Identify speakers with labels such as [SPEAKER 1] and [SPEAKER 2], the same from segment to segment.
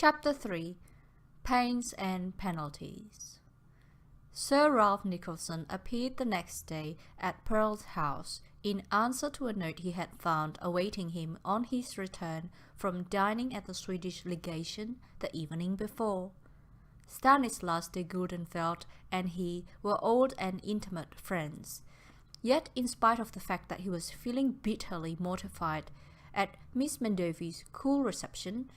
[SPEAKER 1] Chapter 3. Pains and Penalties. Sir Ralph Nicholson appeared the next day at Pearl's house in answer to a note he had found awaiting him on his return from dining at the Swedish legation the evening before. Stanislas De Güldenfeldt and he were old and intimate friends. Yet, in spite of the fact that he was feeling bitterly mortified at Miss Mendovi's cool reception,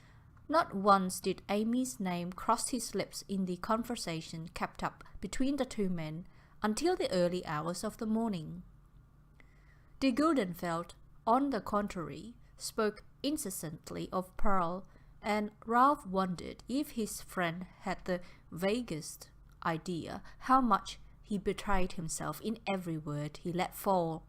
[SPEAKER 1] not once did Amy's name cross his lips in the conversation kept up between the two men until the early hours of the morning. De Güldenfeldt, on the contrary, spoke incessantly of Pearl, and Ralph wondered if his friend had the vaguest idea how much he betrayed himself in every word he let fall.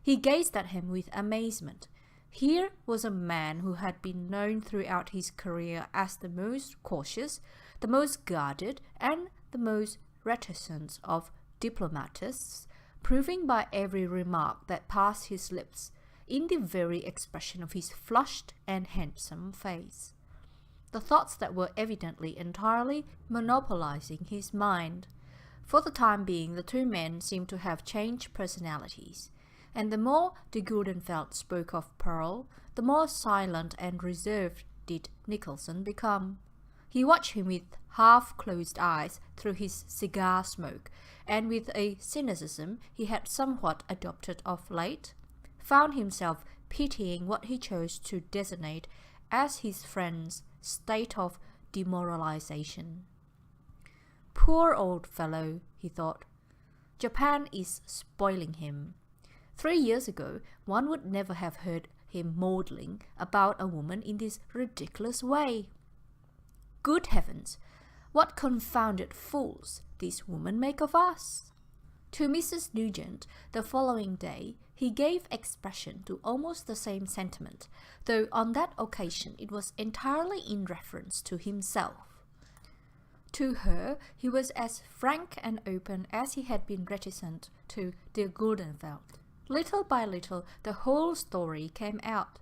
[SPEAKER 1] He gazed at him with amazement. Here was a man who had been known throughout his career as the most cautious, the most guarded, and the most reticent of diplomatists, proving by every remark that passed his lips, in the very expression of his flushed and handsome face, the thoughts that were evidently entirely monopolizing his mind. For the time being, the two men seemed to have changed personalities, and the more De Güldenfeldt spoke of Pearl, the more silent and reserved did Nicholson become. He watched him with half-closed eyes through his cigar smoke, and with a cynicism he had somewhat adopted of late, found himself pitying what he chose to designate as his friend's state of demoralization. Poor old fellow, he thought. Japan is spoiling him. 3 years ago, one would never have heard him maudling about a woman in this ridiculous way. Good heavens, what confounded fools these women make of us! To Mrs. Nugent, the following day, he gave expression to almost the same sentiment, though on that occasion it was entirely in reference to himself. To her, he was as frank and open as he had been reticent to De Güldenfeldt. Little by little, the whole story came out.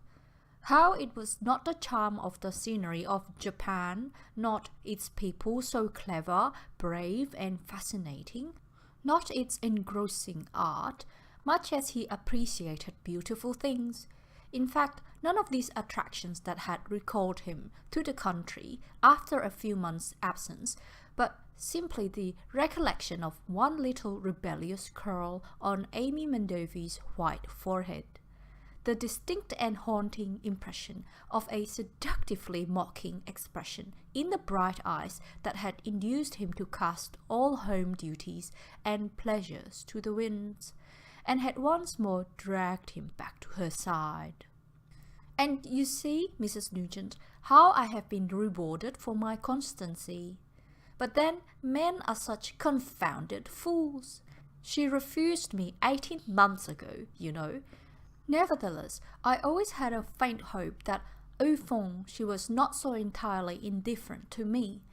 [SPEAKER 1] How it was not the charm of the scenery of Japan, not its people so clever, brave, and fascinating, not its engrossing art, much as he appreciated beautiful things. In fact, none of these attractions that had recalled him to the country after a few months' absence, but simply the recollection of one little rebellious curl on Amy Mendovi's white forehead, the distinct and haunting impression of a seductively mocking expression in the bright eyes that had induced him to cast all home duties and pleasures to the winds, and had once more dragged him back to her side. "And you see, Mrs. Nugent, how I have been rewarded for my constancy. But then men are such confounded fools. She refused me 18 months ago, you know. Nevertheless, I always had a faint hope that au fond she was not so entirely indifferent to me,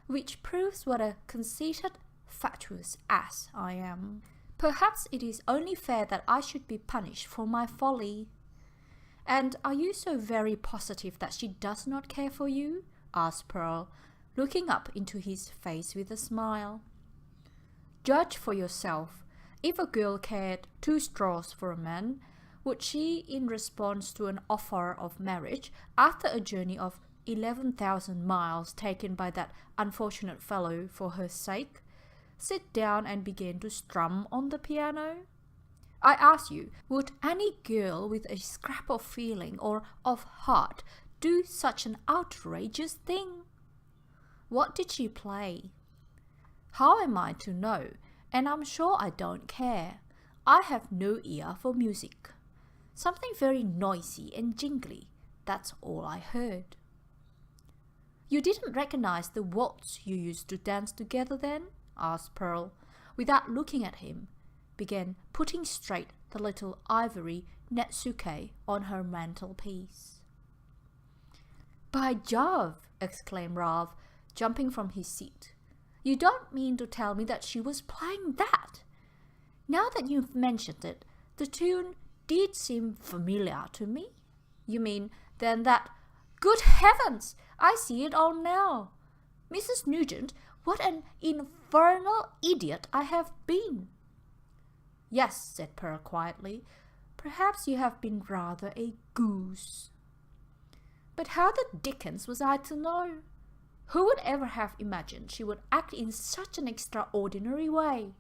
[SPEAKER 1] which proves what a conceited, fatuous ass I am. Perhaps it is only fair that I should be punished for my folly." "And are you so very positive that she does not care for you?" asked Pearl, looking up into his face with a smile. "Judge for yourself. If a girl cared 2 straws for a man, would she, in response to an offer of marriage, after a journey of 11,000 miles taken by that unfortunate fellow for her sake, sit down and begin to strum on the piano? I ask you, would any girl with a scrap of feeling or of heart do such an outrageous thing? What did she play? How am I to know? And I'm sure I don't care. I have no ear for music. Something very noisy and jingly, that's all I heard." "You didn't recognize the waltz you used to dance together then?" asked Pearl, without looking at him, began putting straight the little ivory netsuke on her mantelpiece. "By Jove!" exclaimed Ralph, jumping from his seat. "You don't mean to tell me that she was playing that? Now that you've mentioned it, the tune did seem familiar to me. You mean, then, that Good heavens! I see it all now. Mrs. Nugent, what an infernal idiot I have been." "Yes," said Pearl quietly, "perhaps you have been rather a goose." "But how the dickens was I to know? Who would ever have imagined she would act in such an extraordinary way?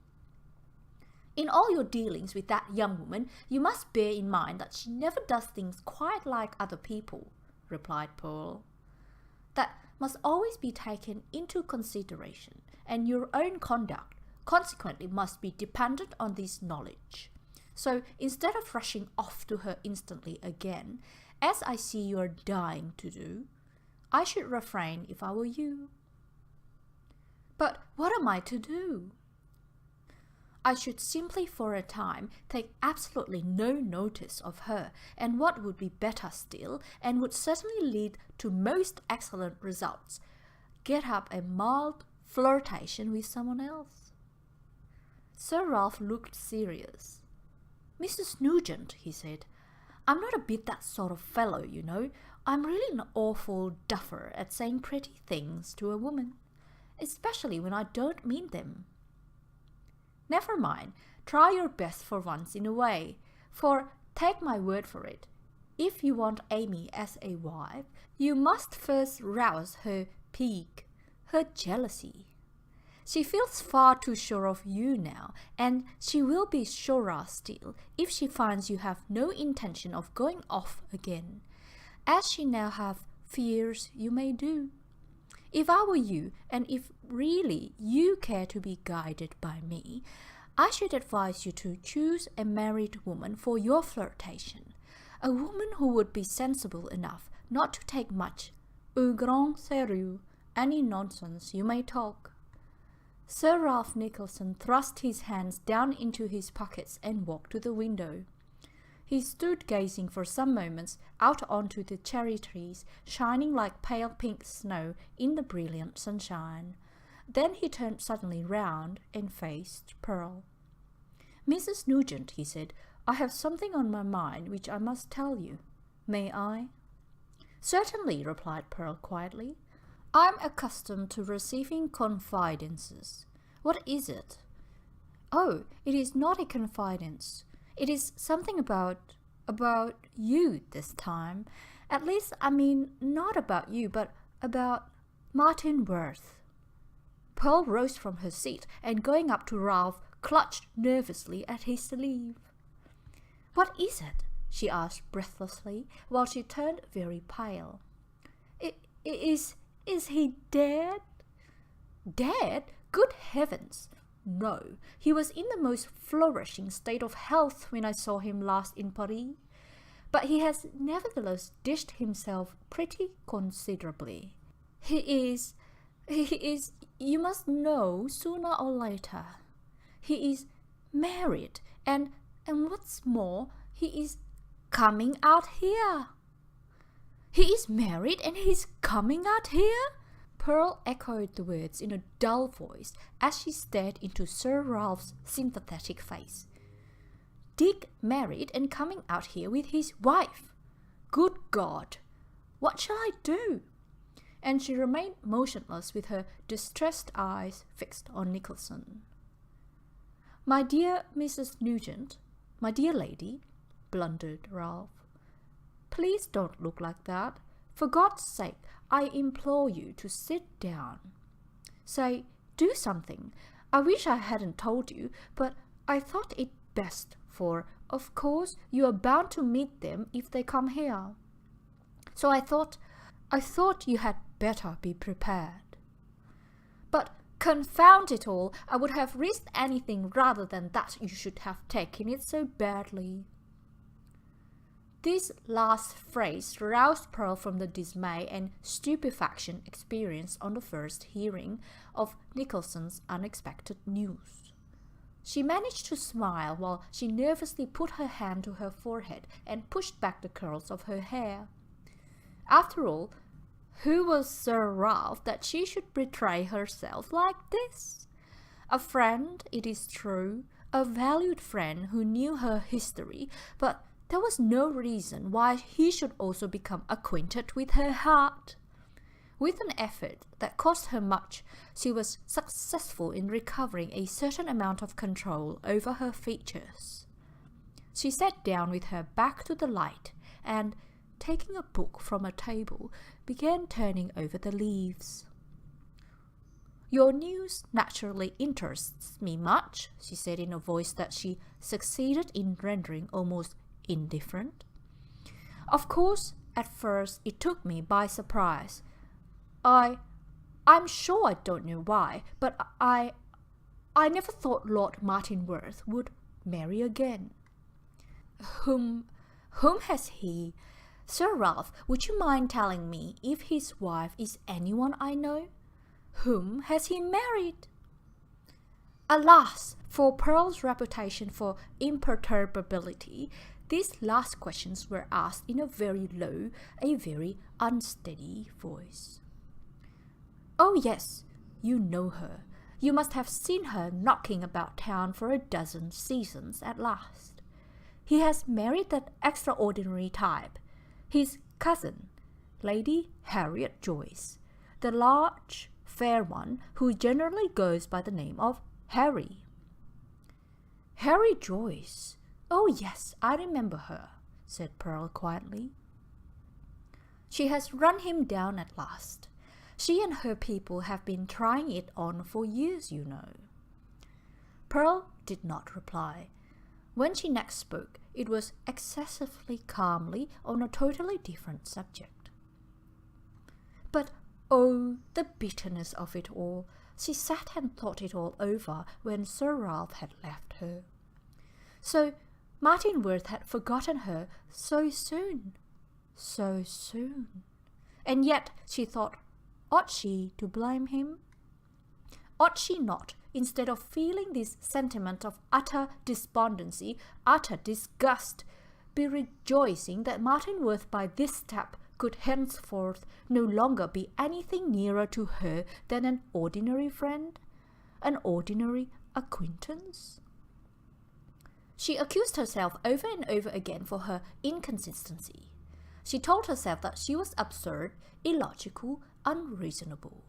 [SPEAKER 1] In all your dealings with that young woman, you must bear in mind that she never does things quite like other people," replied Pearl. "That must always be taken into consideration, and your own conduct consequently must be dependent on this knowledge. So instead of rushing off to her instantly again, as I see you are dying to do, I should refrain if I were you." "But what am I to do?" "I should simply for a time take absolutely no notice of her, and what would be better still, and would certainly lead to most excellent results, get up a mild flirtation with someone else." Sir Ralph looked serious. "Mrs. Nugent," he said, "I'm not a bit that sort of fellow, you know. I'm really an awful duffer at saying pretty things to a woman, especially when I don't mean them." "Never mind, try your best for once in a way, for take my word for it, if you want Amy as a wife, you must first rouse her pique, her jealousy. She feels far too sure of you now, and she will be surer still if she finds you have no intention of going off again, as she now have fears you may do. If I were you, and if really you care to be guided by me, I should advise you to choose a married woman for your flirtation, a woman who would be sensible enough not to take much au grand sérieux any nonsense you may talk." Sir Ralph Nicholson thrust his hands down into his pockets and walked to the window. He stood gazing for some moments out onto the cherry trees, shining like pale pink snow in the brilliant sunshine. Then he turned suddenly round and faced Pearl. "Mrs. Nugent," he said, "I have something on my mind which I must tell you. May I?" "Certainly," replied Pearl quietly. "I'm accustomed to receiving confidences. What is it?" "Oh, it is not a confidence. It is something about you this time. At least, I mean, not about you, but about Martinworth." Pearl rose from her seat and going up to Ralph, clutched nervously at his sleeve. "What is it?" she asked breathlessly, while she turned very pale. Is he dead?" "Dead? Good heavens! No, he was in the most flourishing state of health when I saw him last in Paris, but he has nevertheless dished himself pretty considerably. He is, you must know sooner or later. He is married, and what's more, he is coming out here." "He is married and he's coming out here?" Pearl echoed the words in a dull voice as she stared into Sir Ralph's sympathetic face. "Dick married and coming out here with his wife! Good God! What shall I do?" And she remained motionless with her distressed eyes fixed on Nicholson. "My dear Mrs. Nugent, my dear lady," blundered Ralph, "please don't look like that. For God's sake, I implore you to sit down. Say, do something. I wish I hadn't told you, but I thought it best, for, of course, you are bound to meet them if they come here. So I thought you had better be prepared. But confound it all, I would have risked anything rather than that you should have taken it so badly." This last phrase roused Pearl from the dismay and stupefaction experienced on the first hearing of Nicholson's unexpected news. She managed to smile while she nervously put her hand to her forehead and pushed back the curls of her hair. After all, who was Sir Ralph that she should betray herself like this? A friend, it is true, a valued friend who knew her history, but there was no reason why he should also become acquainted with her heart. With an effort that cost her much, she was successful in recovering a certain amount of control over her features. She sat down with her back to the light and, taking a book from a table, began turning over the leaves. "Your news naturally interests me much," she said in a voice that she succeeded in rendering almost indifferent. "Of course, at first it took me by surprise. I'm sure I don't know why, but I never thought Lord Martinworth would marry again." Whom has he? Sir Ralph, would you mind telling me if his wife is anyone I know? Whom has he married?" Alas, for Pearl's reputation for imperturbability, these last questions were asked in a very low, a very unsteady voice. "Oh yes, you know her. You must have seen her knocking about town for a dozen seasons at last. He has married that extraordinary type, his cousin, Lady Harriet Joyce, the large, fair one who generally goes by the name of Harry." "Harry Joyce? Oh yes, I remember her," said Pearl quietly. "She has run him down at last. She and her people have been trying it on for years, you know." Pearl did not reply. When she next spoke, it was excessively calmly on a totally different subject. But oh, the bitterness of it all! She sat and thought it all over when Sir Ralph had left her. So Martinworth had forgotten her so soon. So soon. And yet, she thought, ought she to blame him? Ought she not, instead of feeling this sentiment of utter despondency, utter disgust, be rejoicing that Martinworth by this step could henceforth no longer be anything nearer to her than an ordinary friend, an ordinary acquaintance? She accused herself over and over again for her inconsistency. She told herself that she was absurd, illogical, unreasonable.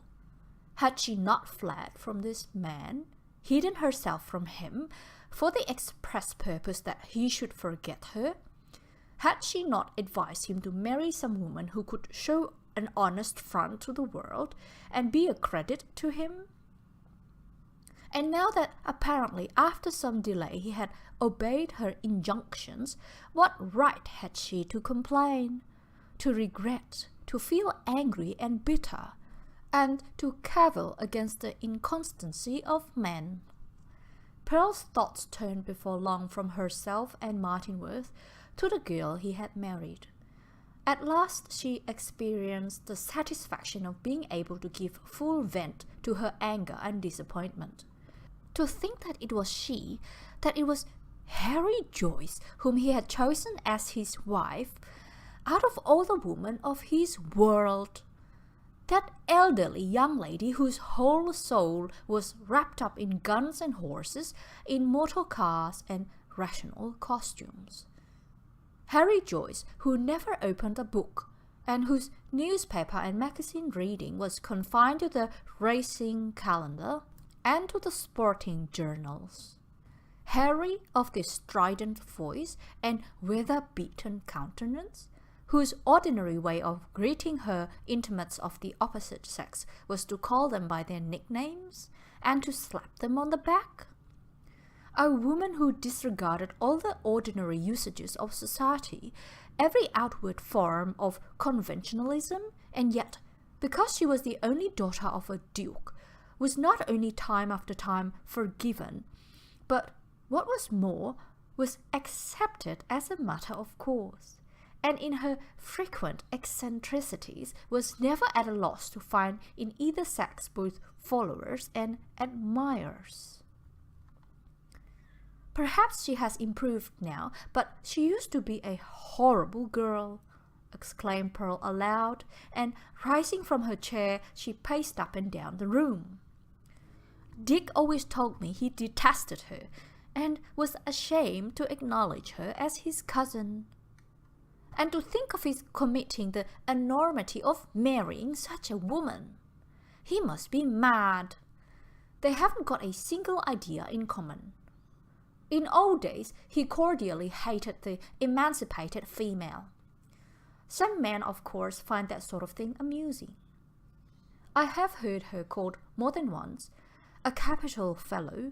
[SPEAKER 1] Had she not fled from this man, hidden herself from him, for the express purpose that he should forget her? Had she not advised him to marry some woman who could show an honest front to the world and be a credit to him? And now that apparently after some delay he had obeyed her injunctions, what right had she to complain, to regret, to feel angry and bitter, and to cavil against the inconstancy of men? Pearl's thoughts turned before long from herself and Martinworth to the girl he had married. At last she experienced the satisfaction of being able to give full vent to her anger and disappointment. To think that it was she, that it was Harry Joyce whom he had chosen as his wife, out of all the women of his world! That elderly young lady whose whole soul was wrapped up in guns and horses, in motor cars and rational costumes. Harry Joyce, who never opened a book, and whose newspaper and magazine reading was confined to the racing calendar and to the sporting journals. Harry of the strident voice and weather-beaten countenance, whose ordinary way of greeting her intimates of the opposite sex was to call them by their nicknames and to slap them on the back. A woman who disregarded all the ordinary usages of society, every outward form of conventionalism, and yet, because she was the only daughter of a duke, was not only time after time forgiven, but, what was more, was accepted as a matter of course, and in her frequent eccentricities was never at a loss to find in either sex both followers and admirers. Perhaps she has improved now, but she used to be a horrible girl, exclaimed Pearl aloud, and rising from her chair, she paced up and down the room. Dick always told me he detested her, and was ashamed to acknowledge her as his cousin. And to think of his committing the enormity of marrying such a woman. He must be mad. They haven't got a single idea in common. In old days, he cordially hated the emancipated female. Some men, of course, find that sort of thing amusing. I have heard her called more than once a capital fellow,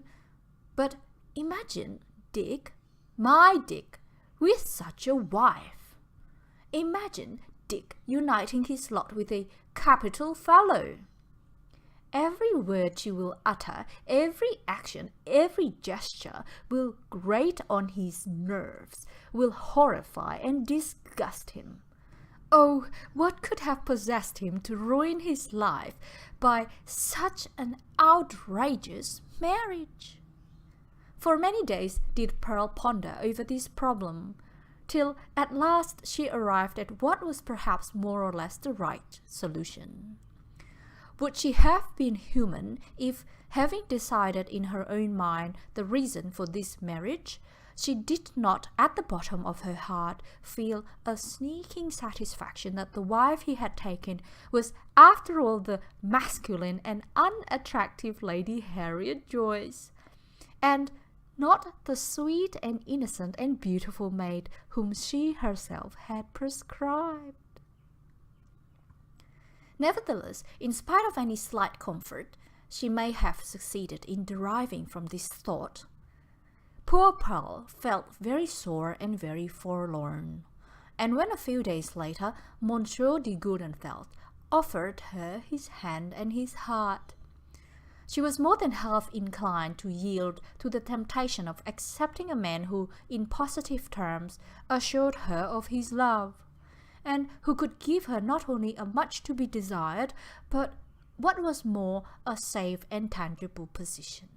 [SPEAKER 1] but imagine Dick, my Dick, with such a wife. Imagine Dick uniting his lot with a capital fellow. Every word she will utter, every action, every gesture will grate on his nerves, will horrify and disgust him. Oh, what could have possessed him to ruin his life by such an outrageous marriage? For many days did Pearl ponder over this problem, till at last she arrived at what was perhaps more or less the right solution. Would she have been human if, having decided in her own mind the reason for this marriage, she did not at the bottom of her heart feel a sneaking satisfaction that the wife he had taken was after all the masculine and unattractive Lady Harriet Joyce, and not the sweet and innocent and beautiful maid whom she herself had prescribed? Nevertheless, in spite of any slight comfort she may have succeeded in deriving from this thought, poor Pearl felt very sore and very forlorn, and when a few days later Monsieur De Güldenfeldt offered her his hand and his heart, she was more than half inclined to yield to the temptation of accepting a man who, in positive terms, assured her of his love, and who could give her not only a much to be desired, but, what was more, a safe and tangible position.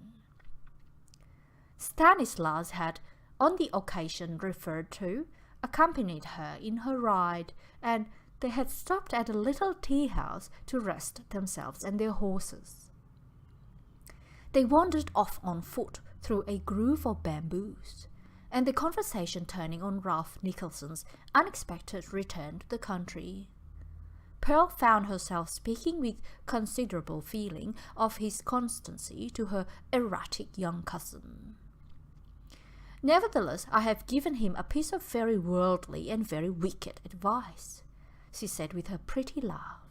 [SPEAKER 1] Stanislas had, on the occasion referred to, accompanied her in her ride, and they had stopped at a little tea-house to rest themselves and their horses. They wandered off on foot through a grove of bamboos, and the conversation turning on Ralph Nicholson's unexpected return to the country. Pearl found herself speaking with considerable feeling of his constancy to her erratic young cousin. "Nevertheless, I have given him a piece of very worldly and very wicked advice," she said with her pretty laugh.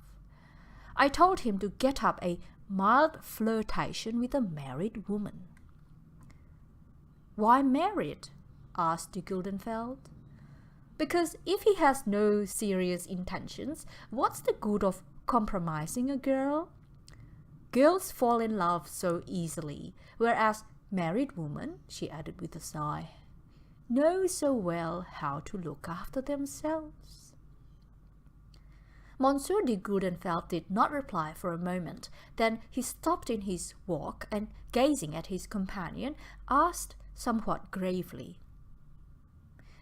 [SPEAKER 1] "I told him to get up a mild flirtation with a married woman." "Why married?" asked De Güldenfeldt. "Because if he has no serious intentions, what's the good of compromising a girl? Girls fall in love so easily, whereas married women," she added with a sigh, "know so well how to look after themselves." Monsieur De Güldenfeldt did not reply for a moment. Then he stopped in his walk and, gazing at his companion, asked somewhat gravely,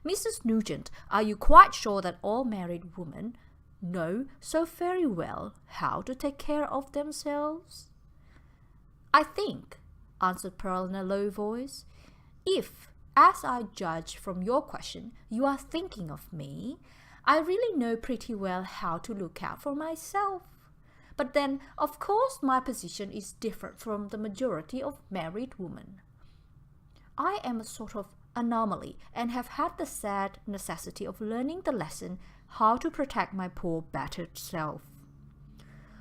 [SPEAKER 1] "Mrs. Nugent, are you quite sure that all married women know so very well how to take care of themselves?" "I think," answered Pearl in a low voice, "if, as I judge from your question, you are thinking of me, I really know pretty well how to look out for myself. But then, of course, my position is different from the majority of married women. I am a sort of anomaly, and have had the sad necessity of learning the lesson how to protect my poor battered self.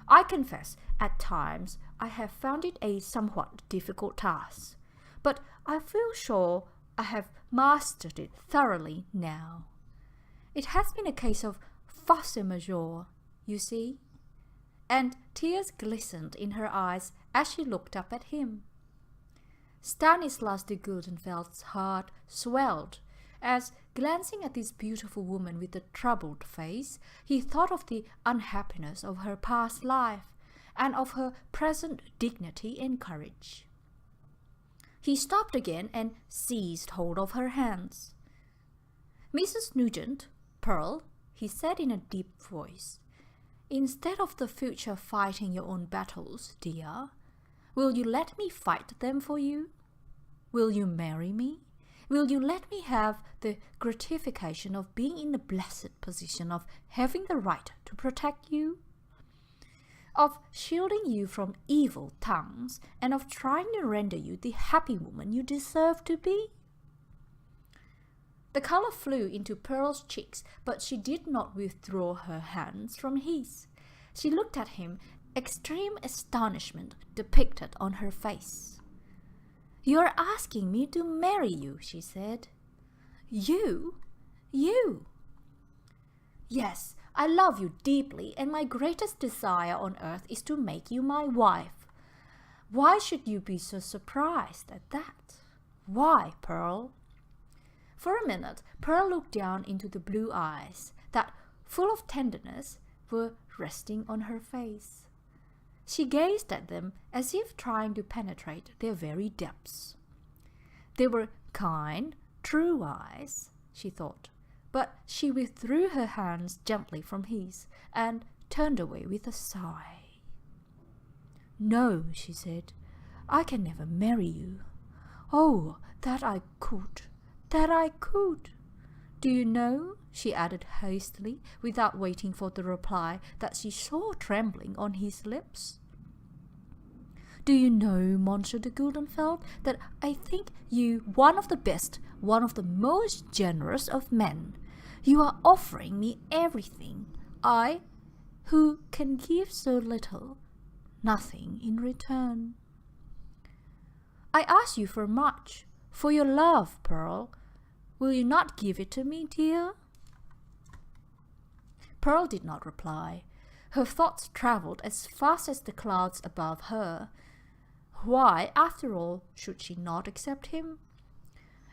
[SPEAKER 1] I confess, at times, I have found it a somewhat difficult task, but I feel sure I have mastered it thoroughly now. It has been a case of force majeure, you see," and tears glistened in her eyes as she looked up at him. Stanislas de Güldenfeldt's heart swelled as, glancing at this beautiful woman with a troubled face, he thought of the unhappiness of her past life and of her present dignity and courage. He stopped again and seized hold of her hands. "Mrs. Nugent, Pearl," he said in a deep voice, "instead of the future fighting your own battles, dear, will you let me fight them for you? Will you marry me? Will you let me have the gratification of being in the blessed position of having the right to protect you? Of shielding you from evil tongues, and of trying to render you the happy woman you deserve to be?" The colour flew into Pearl's cheeks, but she did not withdraw her hands from his. She looked at him, extreme astonishment depicted on her face. "You are asking me to marry you," she said. You? "Yes, I love you deeply, and my greatest desire on earth is to make you my wife. Why should you be so surprised at that? Why, Pearl?" For a minute, Pearl looked down into the blue eyes that, full of tenderness, were resting on her face. She gazed at them as if trying to penetrate their very depths. They were kind, true eyes, she thought, but she withdrew her hands gently from his and turned away with a sigh. "No," she said, "I can never marry you. Oh, that I could! That I could! Do you know," she added hastily, without waiting for the reply that she saw trembling on his lips, "do you know, Monsieur De Güldenfeldt, that I think you one of the best, one of the most generous of men. You are offering me everything. I, who can give so little, nothing in return. I ask you for much, for your love, Pearl. Will you not give it to me, dear?" Pearl did not reply. Her thoughts travelled as fast as the clouds above her. Why, after all, should she not accept him?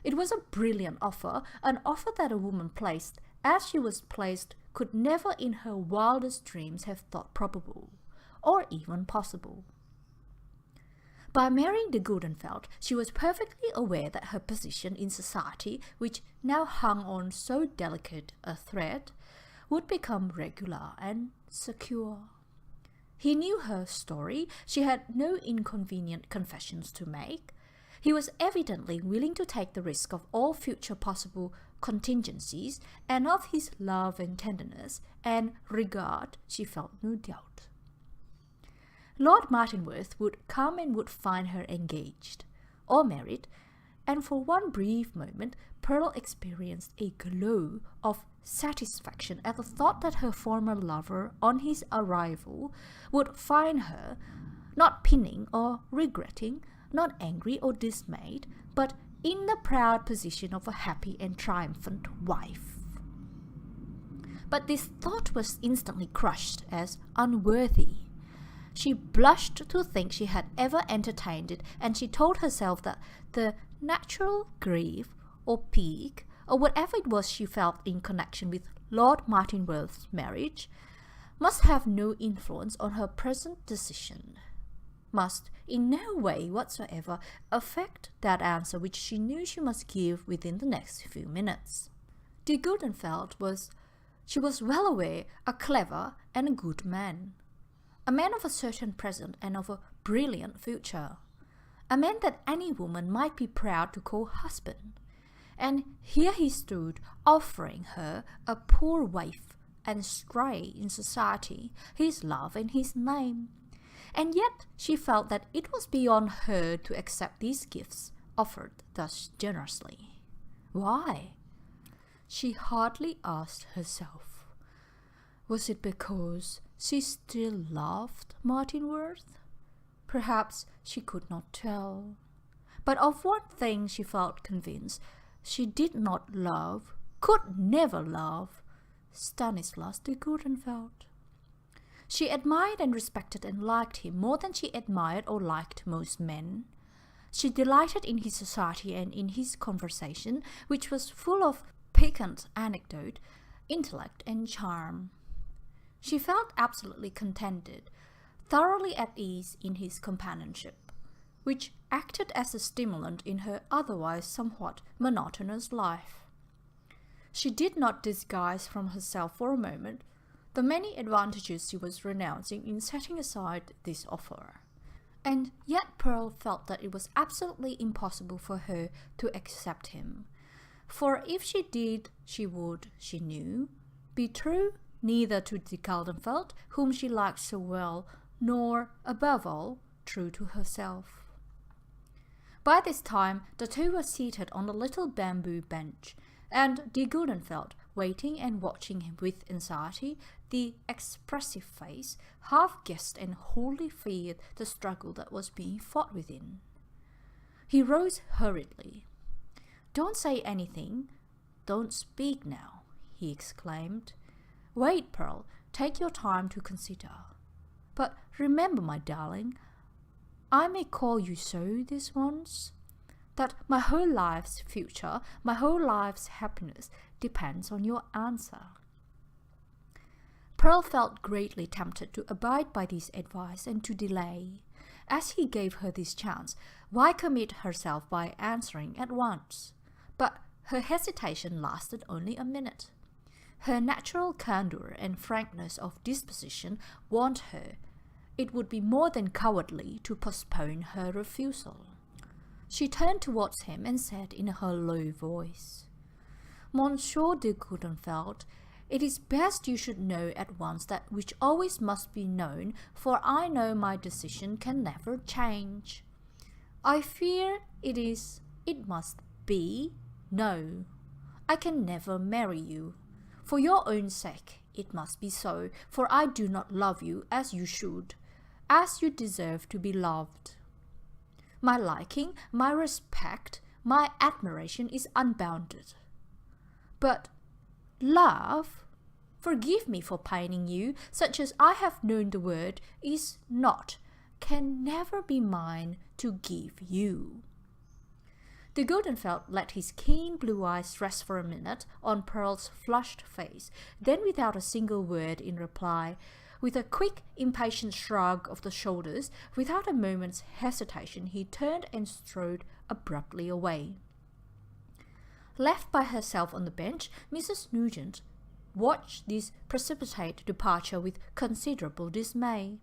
[SPEAKER 1] It was a brilliant offer, an offer that a woman placed as she was placed could never in her wildest dreams have thought probable, or even possible. By marrying De Güldenfeldt, she was perfectly aware that her position in society, which now hung on so delicate a thread, would become regular and secure. He knew her story. She had no inconvenient confessions to make. He was evidently willing to take the risk of all future possible contingencies, and of his love and tenderness and regard she felt no doubt. Lord Martinworth would come and would find her engaged, or married, and for one brief moment Pearl experienced a glow of satisfaction at the thought that her former lover, on his arrival, would find her, not pining or regretting, not angry or dismayed, but in the proud position of a happy and triumphant wife. But this thought was instantly crushed as unworthy. She blushed to think she had ever entertained it, and she told herself that the natural grief or pique, or whatever it was she felt in connection with Lord Martinworth's marriage, must have no influence on her present decision, must in no way whatsoever affect that answer which she knew she must give within the next few minutes. De Güldenfeldt was, she was well aware, a clever and a good man. A man of a certain present and of a brilliant future. A man that any woman might be proud to call husband. And here he stood, offering her, a poor waif and stray in society, his love and his name. And yet she felt that it was beyond her to accept these gifts offered thus generously. Why? She hardly asked herself. Was it because she still loved Martinworth? Perhaps she could not tell. But of one thing she felt convinced: she did not love, could never love, Stanislas de Güldenfeldt. She admired and respected and liked him more than she admired or liked most men. She delighted in his society and in his conversation, which was full of piquant anecdote, intellect, and charm. She felt absolutely contented, thoroughly at ease in his companionship, which acted as a stimulant in her otherwise somewhat monotonous life. She did not disguise from herself for a moment the many advantages she was renouncing in setting aside this offer, And yet Pearl felt that it was absolutely impossible for her to accept him. For if she did, she would, she knew, be true neither to De Güldenfeldt, whom she liked so well, nor, above all, true to herself. By this time, the two were seated on a little bamboo bench, and De Güldenfeldt, waiting and watching him with anxiety, the expressive face, half guessed and wholly feared the struggle that was being fought within. He rose hurriedly. "Don't say anything. Don't speak now," he exclaimed. "Wait, Pearl. Take your time to consider. But remember, my darling, I may call you so this once, that my whole life's future, my whole life's happiness depends on your answer." Pearl felt greatly tempted to abide by this advice and to delay. As he gave her this chance, why commit herself by answering at once? But her hesitation lasted only a minute. Her natural candour and frankness of disposition warned her it would be more than cowardly to postpone her refusal. She turned towards him and said in her low voice, "Monsieur De Güldenfeldt, it is best you should know at once that which always must be known, for I know my decision can never change. I fear it must be no. I can never marry you. For your own sake, it must be so, for I do not love you as you should, as you deserve to be loved. My liking, my respect, my admiration is unbounded. But love, forgive me for paining you, such as I have known the word, is not, can never be mine to give you." De Güldenfeldt let his keen blue eyes rest for a minute on Pearl's flushed face, then without a single word in reply, with a quick, impatient shrug of the shoulders, without a moment's hesitation, he turned and strode abruptly away. Left by herself on the bench, Mrs. Nugent watched this precipitate departure with considerable dismay.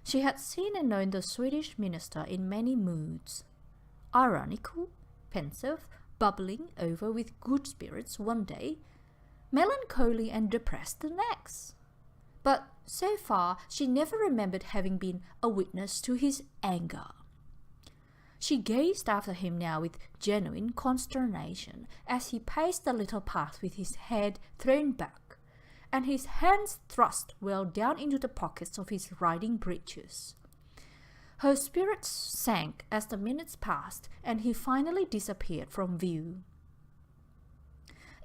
[SPEAKER 1] She had seen and known the Swedish minister in many moods. Ironical, pensive, bubbling over with good spirits one day, melancholy and depressed the next. But so far she never remembered having been a witness to his anger. She gazed after him now with genuine consternation as he paced the little path with his head thrown back, and his hands thrust well down into the pockets of his riding breeches. Her spirits sank as the minutes passed, and he finally disappeared from view.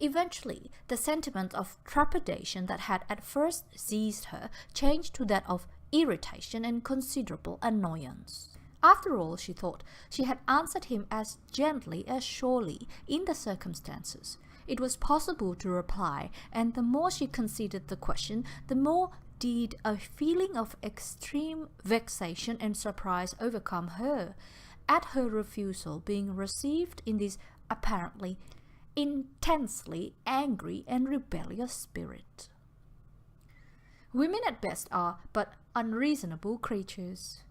[SPEAKER 1] Eventually, the sentiment of trepidation that had at first seized her changed to that of irritation and considerable annoyance. After all, she thought, she had answered him as gently as surely in the circumstances it was possible to reply, and the more she considered the question, the more did a feeling of extreme vexation and surprise overcome her at her refusal being received in this apparently intensely angry and rebellious spirit. Women at best are but unreasonable creatures,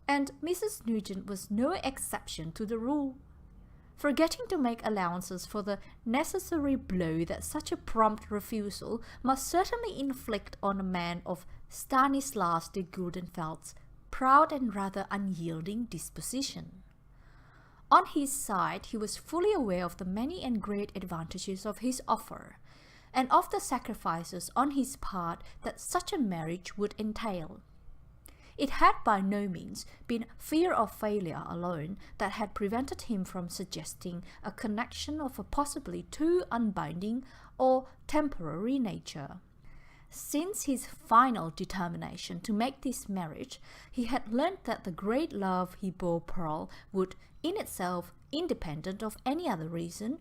[SPEAKER 1] and Mrs. Nugent was no exception to the rule. Forgetting to make allowances for the necessary blow that such a prompt refusal must certainly inflict on a man of Stanislas de Güldenfeldt's proud and rather unyielding disposition. On his side, he was fully aware of the many and great advantages of his offer, and of the sacrifices on his part that such a marriage would entail. It had by no means been fear of failure alone that had prevented him from suggesting a connection of a possibly too unbinding or temporary nature. Since his final determination to make this marriage, he had learnt that the great love he bore Pearl would, in itself, independent of any other reason,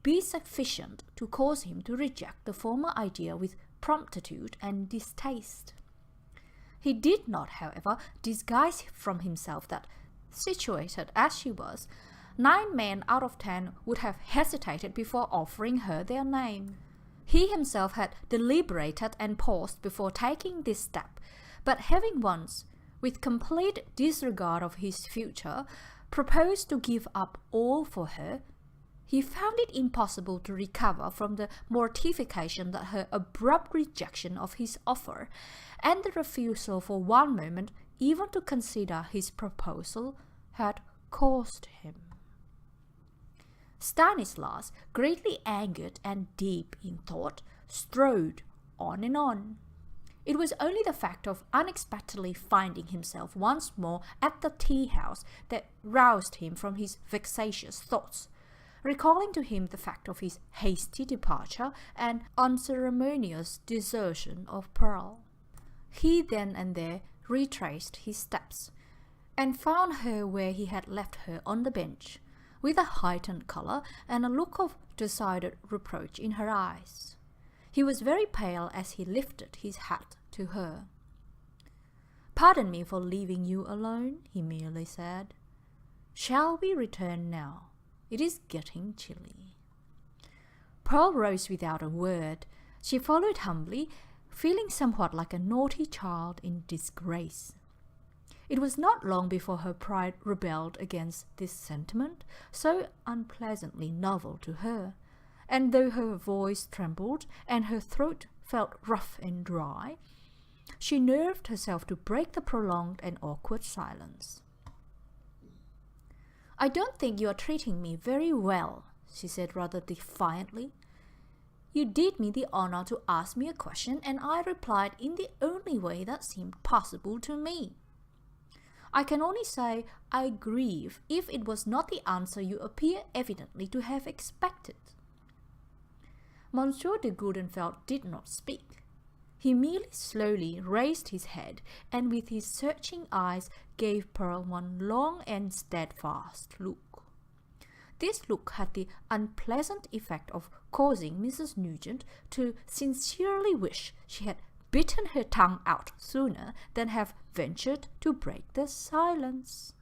[SPEAKER 1] be sufficient to cause him to reject the former idea with promptitude and distaste. He did not, however, disguise from himself that, situated as she was, 9 men out of 10 would have hesitated before offering her their name. He himself had deliberated and paused before taking this step, but having once, with complete disregard of his future, proposed to give up all for her, he found it impossible to recover from the mortification that her abrupt rejection of his offer, and the refusal for one moment even to consider his proposal, had caused him. Stanislas, greatly angered and deep in thought, strode on and on. It was only the fact of unexpectedly finding himself once more at the tea-house that roused him from his vexatious thoughts, recalling to him the fact of his hasty departure and unceremonious desertion of Pearl. He then and there retraced his steps, and found her where he had left her on the bench, with a heightened colour and a look of decided reproach in her eyes. He was very pale as he lifted his hat to her. "Pardon me for leaving you alone," he merely said. "Shall we return now? It is getting chilly." Pearl rose without a word. She followed humbly, feeling somewhat like a naughty child in disgrace. It was not long before her pride rebelled against this sentiment, so unpleasantly novel to her, and though her voice trembled and her throat felt rough and dry, she nerved herself to break the prolonged and awkward silence. "I don't think you are treating me very well," she said rather defiantly. "You did me the honor to ask me a question, and I replied in the only way that seemed possible to me. I can only say I grieve if it was not the answer you appear evidently to have expected." Monsieur De Güldenfeldt did not speak. He merely slowly raised his head, and with his searching eyes gave Pearl one long and steadfast look. This look had the unpleasant effect of causing Mrs. Nugent to sincerely wish she had bitten her tongue out sooner than have ventured to break the silence.